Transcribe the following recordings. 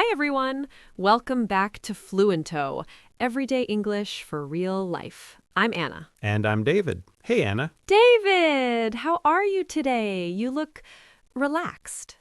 Hi, everyone. Welcome back to Fluento, everyday English for real life. I'm Anna. And I'm David. Hey, Anna. David, how are you today? You look relaxed.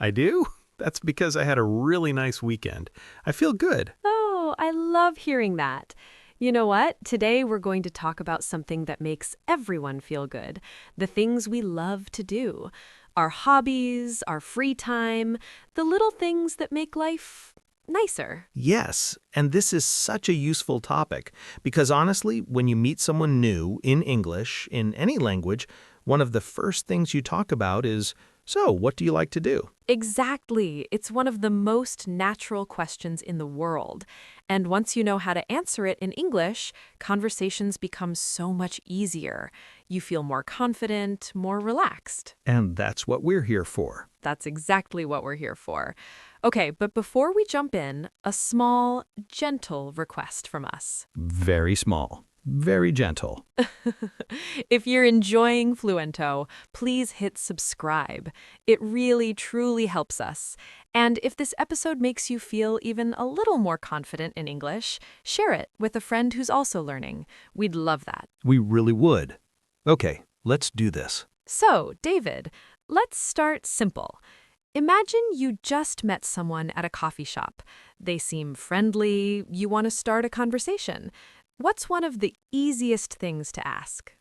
I do? That's because I had a really nice weekend. I feel good. Oh, I love hearing that. You know what? Today we're going to talk about something that makes everyone feel good. The things we love to do. Our hobbies, our free time, the little things that make life nicer. Yes, and this is such a useful topic because honestly, when you meet someone new in English, in any language, one of the first things you talk about is, so, what do you like to do? Exactly. It's one of the most natural questions in the world. And once you know how to answer it in English, conversations become so much easier. You feel more confident, more relaxed. And that's what we're here for. That's exactly what we're here for. Okay, but before we jump in, a small, gentle request from us. Very small, very gentle. If you're enjoying Fluento, please hit subscribe. It really, truly helps us. And if this episode makes you feel even a little more confident in English, share it with a friend who's also learning. We'd love that. We really would. Okay, let's do this. So, David, let's start simple. Imagine you just met someone at a coffee shop. They seem friendly, you want to start a conversation. What's one of the easiest things to ask?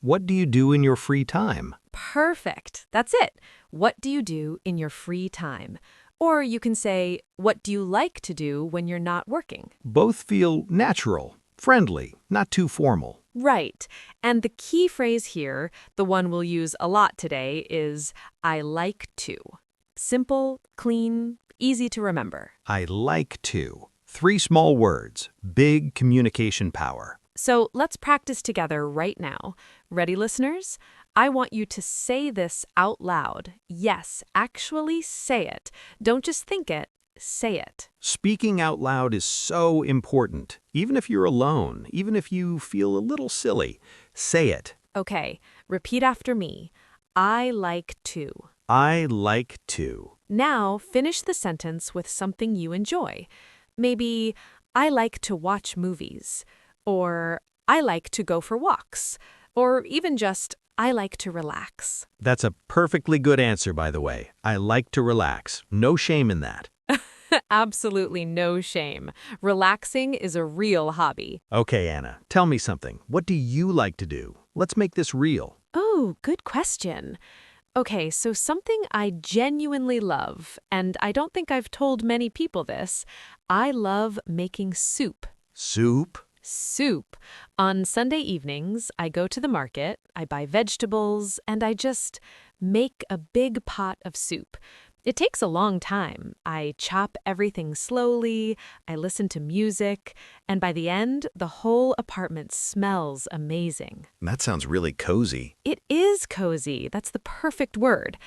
What do you do in your free time? Perfect. That's it. What do you do in your free time? Or you can say, what do you like to do when you're not working? Both feel natural, friendly, not too formal. Right. And the key phrase here, the one we'll use a lot today, is I like to. Simple, clean, easy to remember. I like to. 3 small words, big communication power. So let's practice together right now. Ready, listeners? I want you to say this out loud. Yes, actually say it. Don't just think it, say it. Speaking out loud is so important. Even if you're alone, even if you feel a little silly, say it. Okay, repeat after me. I like to. I like to. Now finish the sentence with something you enjoy. Maybe, I like to watch movies. Or, I like to go for walks. Or even just, I like to relax. That's a perfectly good answer, by the way. I like to relax. No shame in that. Absolutely no shame. Relaxing is a real hobby. Okay, Anna, tell me something. What do you like to do? Let's make this real. Oh, good question. Okay, so something I genuinely love, and I don't think I've told many people this, I love making soup. Soup? Soup. On Sunday evenings, I go to the market, I buy vegetables, and I just make a big pot of soup. It takes a long time. I chop everything slowly, I listen to music, and by the end, the whole apartment smells amazing. That sounds really cozy. It is cozy. That's the perfect word.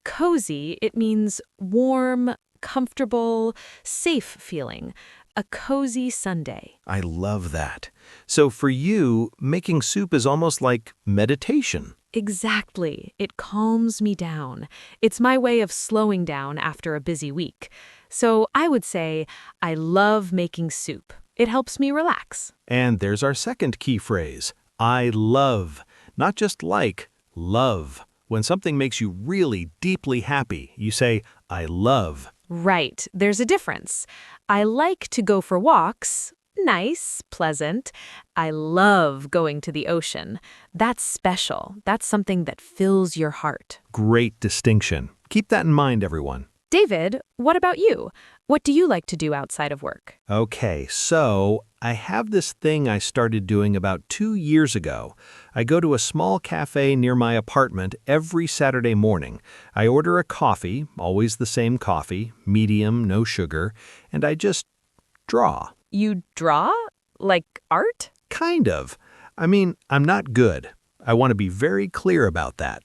Cozy, it means warm, comfortable, safe feeling. A cozy Sunday. I love that. So for you, making soup is almost like meditation. Exactly. It calms me down. It's my way of slowing down after a busy week. So I would say, I love making soup. It helps me relax. And there's our second key phrase. I love. Not just like, love. When something makes you really deeply happy, you say, I love. Right. There's a difference. I like to go for walks. Nice, pleasant. I love going to the ocean. That's special. That's something that fills your heart. Great distinction. Keep that in mind, everyone. David, what about you? What do you like to do outside of work? Okay, so I have this thing I started doing about 2 years ago. I go to a small cafe near my apartment every Saturday morning. I order a coffee, always the same coffee, medium, no sugar, and I just draw. You draw? Like art? Kind of. I mean, I'm not good. I want to be very clear about that.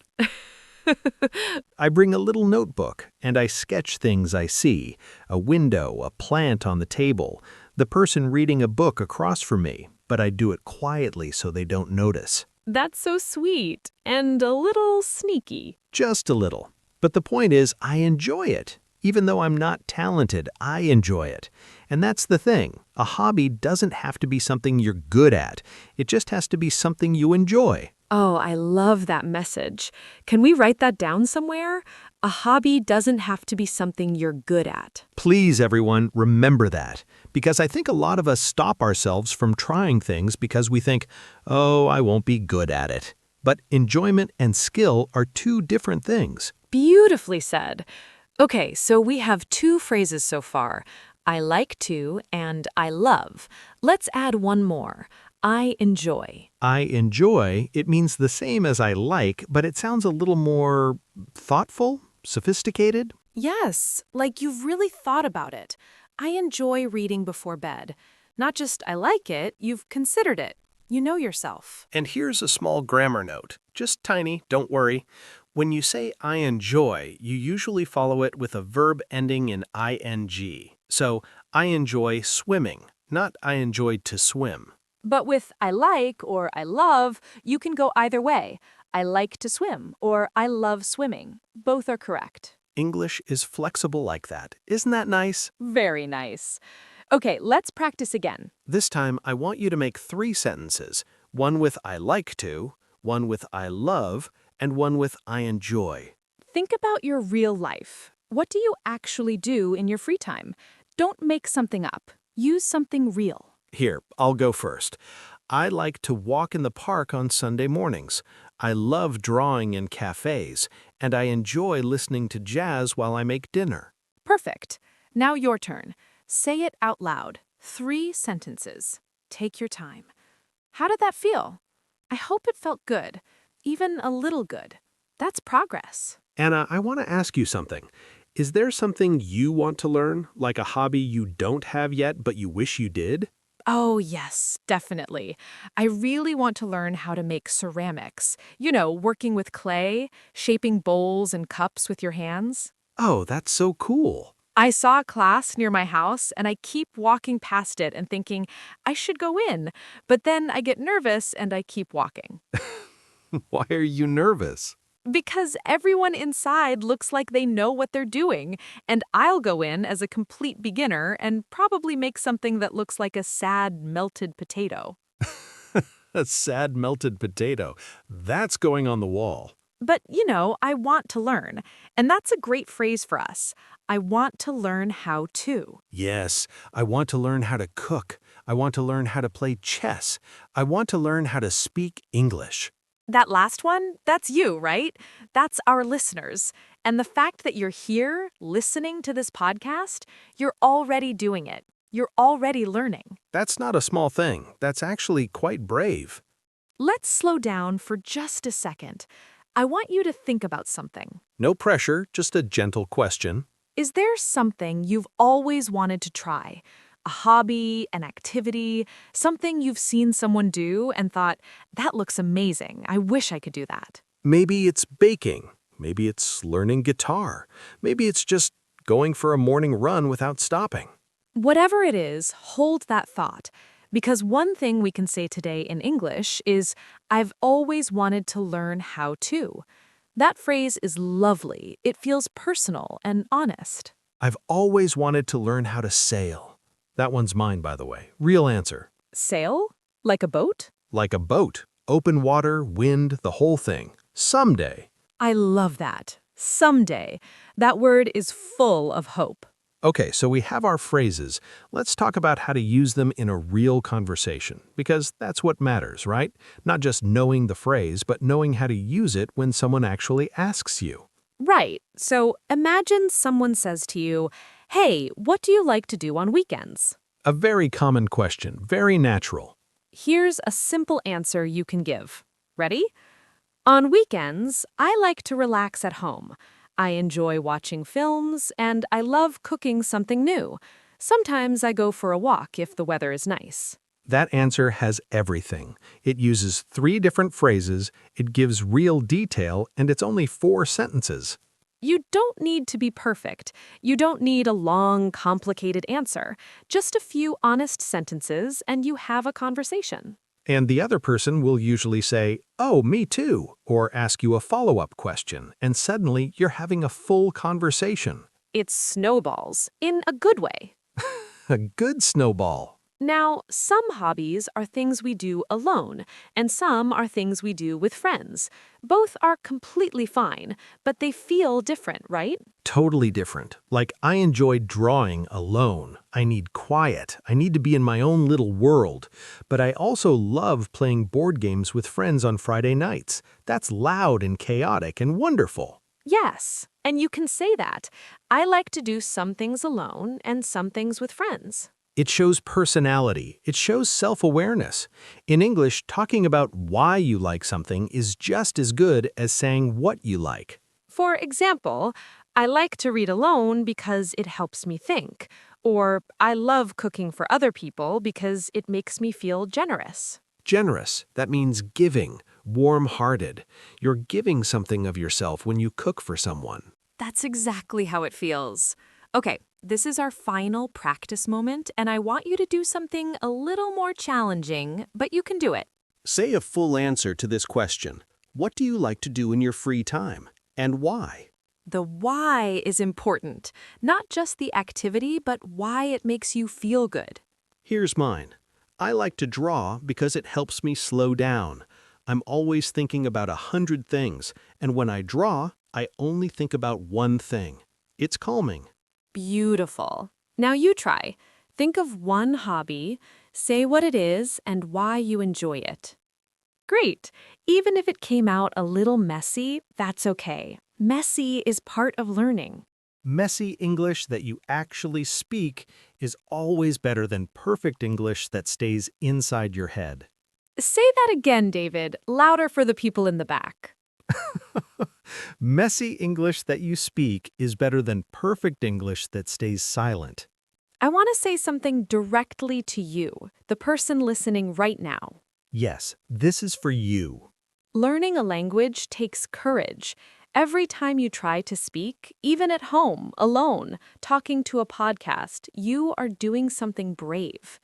I bring a little notebook, and I sketch things I see. A window, a plant on the table, the person reading a book across from me, but I do it quietly so they don't notice. That's so sweet and a little sneaky. Just a little. But the point is, I enjoy it. Even though I'm not talented, I enjoy it. And that's the thing. A hobby doesn't have to be something you're good at. It just has to be something you enjoy. Oh, I love that message. Can we write that down somewhere? A hobby doesn't have to be something you're good at. Please, everyone, remember that. Because I think a lot of us stop ourselves from trying things because we think, oh, I won't be good at it. But enjoyment and skill are two different things. Beautifully said. Okay, so we have two phrases so far. I like to and I love. Let's add one more. I enjoy. I enjoy, it means the same as I like, but it sounds a little more thoughtful, sophisticated. Yes, like you've really thought about it. I enjoy reading before bed. Not just I like it, you've considered it. You know yourself. And here's a small grammar note. Just tiny, don't worry. When you say I enjoy, you usually follow it with a verb ending in ing. So, I enjoy swimming, not I enjoyed to swim. But with I like or I love, you can go either way. I like to swim or I love swimming. Both are correct. English is flexible like that. Isn't that nice? Very nice. Okay, let's practice again. This time, I want you to make 3 sentences. One with I like to, one with I love, and one with I enjoy. Think about your real life. What do you actually do in your free time? Don't make something up. Use something real. Here, I'll go first. I like to walk in the park on Sunday mornings. I love drawing in cafes, and I enjoy listening to jazz while I make dinner. Perfect. Now your turn. Say it out loud. 3 sentences. Take your time. How did that feel? I hope it felt good. Even a little good. That's progress. Anna, I want to ask you something. Is there something you want to learn, like a hobby you don't have yet but you wish you did? Oh, yes, definitely. I really want to learn how to make ceramics. You know, working with clay, shaping bowls and cups with your hands. Oh, that's so cool. I saw a class near my house and I keep walking past it and thinking, I should go in. But then I get nervous and I keep walking. Why are you nervous? Because everyone inside looks like they know what they're doing, and I'll go in as a complete beginner and probably make something that looks like a sad melted potato. A sad melted potato. That's going on the wall. But, you know, I want to learn, and that's a great phrase for us. I want to learn how to. Yes, I want to learn how to cook. I want to learn how to play chess. I want to learn how to speak English. That last one, that's you, right? That's our listeners. And the fact that you're here listening to this podcast, you're already doing it. You're already learning. That's not a small thing. That's actually quite brave. Let's slow down for just a second. I want you to think about something. No pressure, just a gentle question. Is there something you've always wanted to try? A hobby, an activity, something you've seen someone do and thought, that looks amazing. I wish I could do that. Maybe it's baking. Maybe it's learning guitar. Maybe it's just going for a morning run without stopping. Whatever it is, hold that thought. Because one thing we can say today in English is, I've always wanted to learn how to. That phrase is lovely. It feels personal and honest. I've always wanted to learn how to sail. That one's mine, by the way. Real answer. Sail? Like a boat? Like a boat. Open water, wind, the whole thing. Someday. I love that. Someday. That word is full of hope. Okay, so we have our phrases. Let's talk about how to use them in a real conversation, because that's what matters, right? Not just knowing the phrase, but knowing how to use it when someone actually asks you. Right. So imagine someone says to you, hey, what do you like to do on weekends? A very common question, very natural. Here's a simple answer you can give. Ready? On weekends, I like to relax at home. I enjoy watching films, and I love cooking something new. Sometimes I go for a walk if the weather is nice. That answer has everything. It uses 3 different phrases, it gives real detail, and it's only 4 sentences. You don't need to be perfect. You don't need a long, complicated answer. Just a few honest sentences, and you have a conversation. And the other person will usually say, oh, me too, or ask you a follow-up question, and suddenly you're having a full conversation. It's snowballs, in a good way. A good snowball. Now, some hobbies are things we do alone, and some are things we do with friends. Both are completely fine, but they feel different, right? Totally different. Like, I enjoy drawing alone. I need quiet. I need to be in my own little world. But I also love playing board games with friends on Friday nights. That's loud and chaotic and wonderful. Yes, and you can say that. I like to do some things alone and some things with friends. It shows personality. It shows self-awareness. In English, talking about why you like something is just as good as saying what you like. For example, I like to read alone because it helps me think. Or I love cooking for other people because it makes me feel generous. Generous, that means giving, warm-hearted. You're giving something of yourself when you cook for someone. That's exactly how it feels. Okay, this is our final practice moment, and I want you to do something a little more challenging, but you can do it. Say a full answer to this question. What do you like to do in your free time? And why? The why is important, not just the activity, but why it makes you feel good. Here's mine. I like to draw because it helps me slow down. I'm always thinking about 100 things, and when I draw, I only think about one thing. It's calming. Beautiful. Now you try. Think of one hobby, say what it is and why you enjoy it. Great. Even if it came out a little messy, that's okay. Messy is part of learning. Messy English that you actually speak is always better than perfect English that stays inside your head. Say that again, David, louder for the people in the back. Messy English that you speak is better than perfect English that stays silent. I want to say something directly to you, the person listening right now. Yes, this is for you. Learning a language takes courage. Every time you try to speak, even at home, alone, talking to a podcast, you are doing something brave.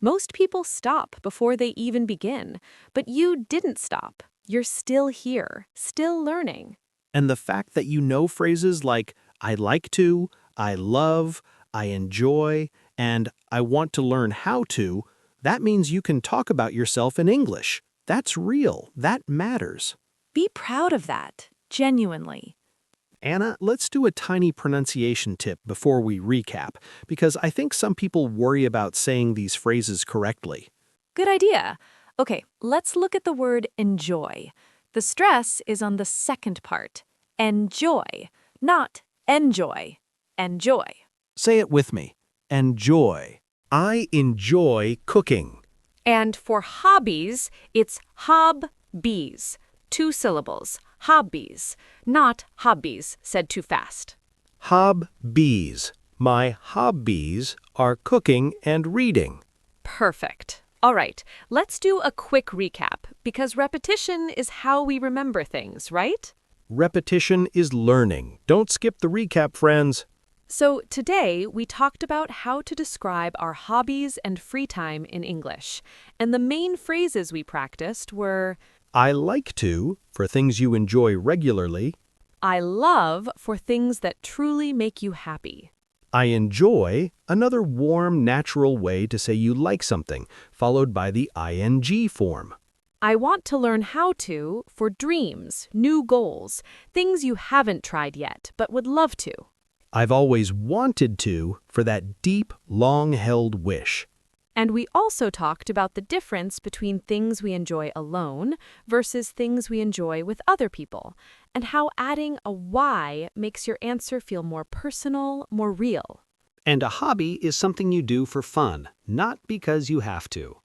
Most people stop before they even begin, but you didn't stop. You're still here, still learning. And the fact that you know phrases like I like to, I love, I enjoy, and I want to learn how to, that means you can talk about yourself in English. That's real. That matters. Be proud of that, genuinely. Anna, let's do a tiny pronunciation tip before we recap, because I think some people worry about saying these phrases correctly. Good idea. Okay, let's look at the word enjoy. The stress is on the second part. Enjoy, not enjoy. Enjoy. Say it with me. Enjoy. I enjoy cooking. And for hobbies, it's hobbies. 2 syllables. Hobbies, not hobbies said too fast. Hobbies. My hobbies are cooking and reading. Perfect. All right, let's do a quick recap, because repetition is how we remember things, right? Repetition is learning. Don't skip the recap, friends. So today, we talked about how to describe our hobbies and free time in English. And the main phrases we practiced were, I like to, for things you enjoy regularly. I love, for things that truly make you happy. I enjoy, another warm, natural way to say you like something, followed by the ing form. I want to learn how to, for dreams, new goals, things you haven't tried yet, but would love to. I've always wanted to, for that deep, long-held wish. And we also talked about the difference between things we enjoy alone versus things we enjoy with other people, and how adding a why makes your answer feel more personal, more real. And a hobby is something you do for fun, not because you have to.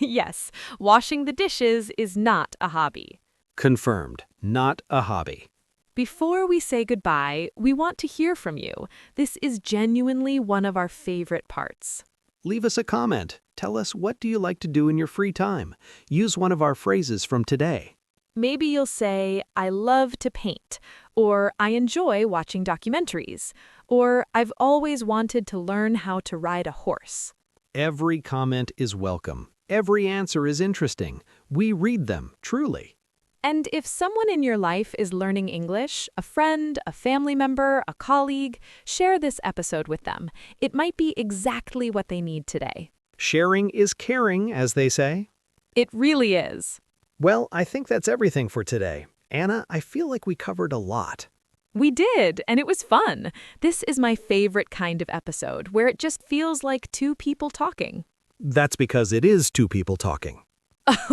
Yes, washing the dishes is not a hobby. Confirmed, not a hobby. Before we say goodbye, we want to hear from you. This is genuinely one of our favorite parts. Leave us a comment. Tell us, what do you like to do in your free time? Use one of our phrases from today. Maybe you'll say, I love to paint, or I enjoy watching documentaries, or I've always wanted to learn how to ride a horse. Every comment is welcome. Every answer is interesting. We read them, truly. And if someone in your life is learning English, a friend, a family member, a colleague, share this episode with them. It might be exactly what they need today. Sharing is caring, as they say. It really is. Well, I think that's everything for today. Anna, I feel like we covered a lot. We did, and it was fun. This is my favorite kind of episode, where it just feels like two people talking. That's because it is two people talking.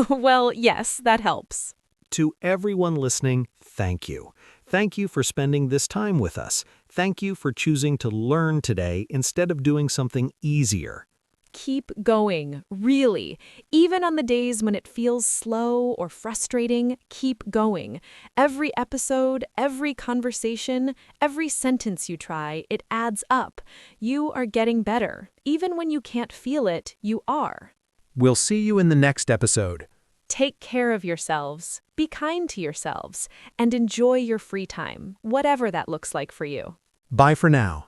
Well, yes, that helps. To everyone listening, thank you. Thank you for spending this time with us. Thank you for choosing to learn today instead of doing something easier. Keep going, really. Even on the days when it feels slow or frustrating, keep going. Every episode, every conversation, every sentence you try, it adds up. You are getting better. Even when you can't feel it, you are. We'll see you in the next episode. Take care of yourselves, be kind to yourselves, and enjoy your free time, whatever that looks like for you. Bye for now.